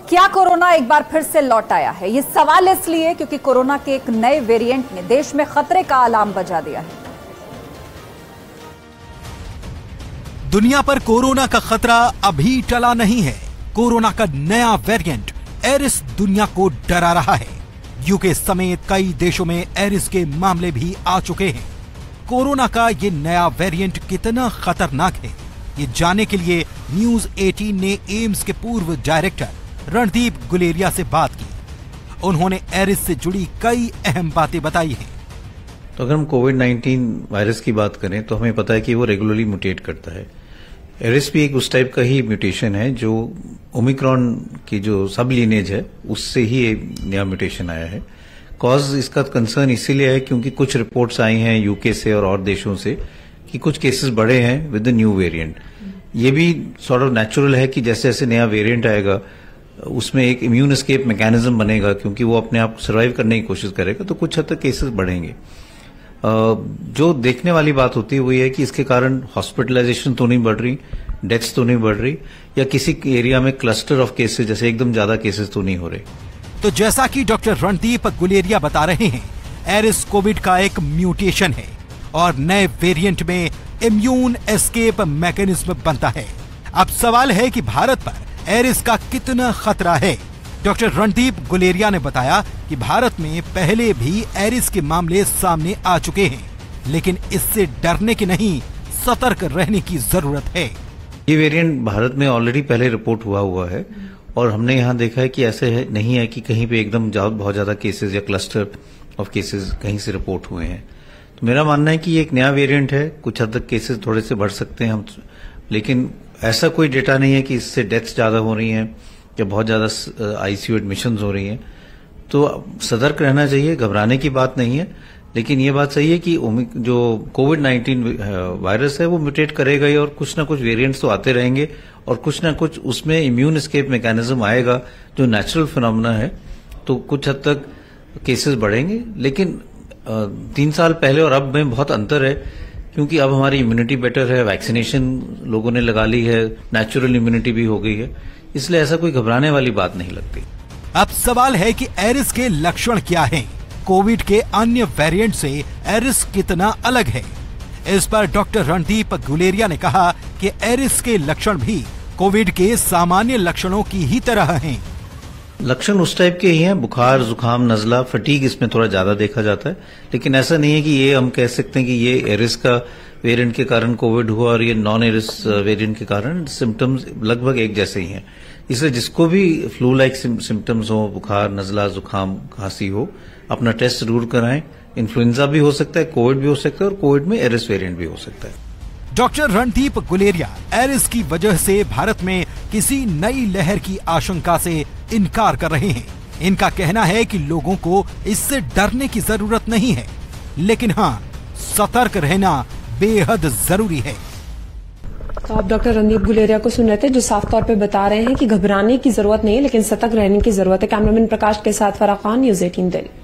क्या कोरोना एक बार फिर से लौट आया है? ये सवाल इसलिए क्योंकि कोरोना के एक नए वेरिएंट ने देश में खतरे का अलार्म बजा दिया है। दुनिया पर कोरोना का खतरा अभी टला नहीं है। कोरोना का नया वेरिएंट एरिस दुनिया को डरा रहा है। यूके समेत कई देशों में एरिस के मामले भी आ चुके हैं। कोरोना का ये नया वेरिएंट कितना खतरनाक है, ये जानने के लिए न्यूज 18 ने एम्स के पूर्व डायरेक्टर रणदीप गुलेरिया से बात की। उन्होंने एरिस से जुड़ी कई अहम बातें बताई हैं। तो अगर हम कोविड-19 वायरस की बात करें तो हमें पता है कि वो रेगुलरली म्यूटेट करता है। एरिस भी एक उस टाइप का ही म्यूटेशन है जो ओमिक्रॉन की जो सब लीनेज है उससे ही नया म्यूटेशन आया है। कॉज इसका कंसर्न इसीलिए है क्योंकि कुछ रिपोर्ट्स आई हैं यूके से और देशों से कि कुछ केसेस बढ़े हैं विद द न्यू वेरिएंट। ये भी सॉर्ट ऑफ नेचुरल है कि जैसे जैसे नया वेरिएंट आएगा उसमें एक इम्यून एस्केप मैकेनिज्म बनेगा क्योंकि वो अपने आप को सर्वाइव करने की कोशिश करेगा, तो कुछ हद तक केसेस बढ़ेंगे। जो देखने वाली बात होती है वो ये है कि इसके कारण हॉस्पिटलाइजेशन तो नहीं बढ़ रही, डेथ्स तो नहीं बढ़ रही, या किसी एरिया में क्लस्टर ऑफ केसेस जैसे एकदम ज्यादा केसेस तो नहीं हो रहे। तो जैसा कि डॉक्टर रणदीप गुलेरिया बता रहे हैं, एरिस कोविड का एक म्यूटेशन है और नए वेरिएंट में इम्यून एस्केप मैकेनिज्म बनता है। अब सवाल है कि भारत पर एरिस का कितना खतरा है। डॉक्टर रणदीप गुलेरिया ने बताया कि भारत में पहले भी एरिस के मामले सामने आ चुके हैं, लेकिन इससे डरने की नहीं, सतर्क रहने की जरूरत है। ये वेरिएंट भारत में ऑलरेडी पहले रिपोर्ट हुआ है और हमने यहाँ देखा है कि ऐसे नहीं है कि कहीं पे एकदम बहुत ज्यादा केसेस या क्लस्टर ऑफ केसेस कहीं से रिपोर्ट हुए हैं। तो मेरा मानना है कि ये एक नया वेरिएंट है, कुछ हद तक केसेस थोड़े से बढ़ सकते हैं हम, लेकिन ऐसा कोई डेटा नहीं है कि इससे डेथ्स ज्यादा हो रही हैं या बहुत ज्यादा आईसीयू एडमिशंस हो रही हैं। तो सतर्क रहना चाहिए, घबराने की बात नहीं है, लेकिन ये बात सही है कि जो कोविड-19 वायरस है वो म्यूटेट करेगा ही और कुछ ना कुछ वेरिएंट्स तो आते रहेंगे और कुछ ना कुछ उसमें इम्यून एस्केप मैकेनिज्म आएगा जो नेचुरल फिनोमेना है, तो कुछ हद तक केसेस बढ़ेंगे। लेकिन 3 साल पहले और अब में बहुत अंतर है क्योंकि अब हमारी इम्यूनिटी बेटर है, वैक्सीनेशन लोगों ने लगा ली है, नेचुरल इम्यूनिटी भी हो गई है, इसलिए ऐसा कोई घबराने वाली बात नहीं लगती। अब सवाल है कि एरिस के लक्षण क्या हैं? कोविड के अन्य वेरिएंट से एरिस कितना अलग है? इस पर डॉक्टर रणदीप गुलेरिया ने कहा कि एरिस के लक्षण भी कोविड के सामान्य लक्षणों की ही तरह हैं। लक्षण उस टाइप के ही हैं, बुखार, जुकाम, नजला, फटीग इसमें थोड़ा ज्यादा देखा जाता है, लेकिन ऐसा नहीं है कि ये हम कह सकते हैं कि ये एरिस का वेरिएंट के कारण कोविड हुआ और ये नॉन एरिस वेरिएंट के कारण सिम्टम्स लगभग एक जैसे ही हैं। इसलिए जिसको भी फ्लू लाइक सिम्टम्स हो, बुखार, नजला, जुकाम, खांसी हो, अपना टेस्ट जरूर कराएं। इन्फ्लुएंजा भी हो सकता है, कोविड भी हो सकता है और कोविड में एरिस वेरिएंट भी हो सकता है। डॉक्टर रणदीप गुलेरिया एरिस की वजह से भारत में किसी नई लहर की आशंका से इनकार कर रहे हैं। इनका कहना है कि लोगों को इससे डरने की जरूरत नहीं है, लेकिन हाँ, सतर्क रहना बेहद जरूरी है। तो आप डॉक्टर रणदीप गुलेरिया को सुन रहे थे, जो साफ तौर पे बता रहे हैं कि घबराने की जरूरत नहीं है, लेकिन सतर्क रहने की जरूरत है। कैमरामैन प्रकाश के साथ फराह खान, न्यूज 18 दिल्ली।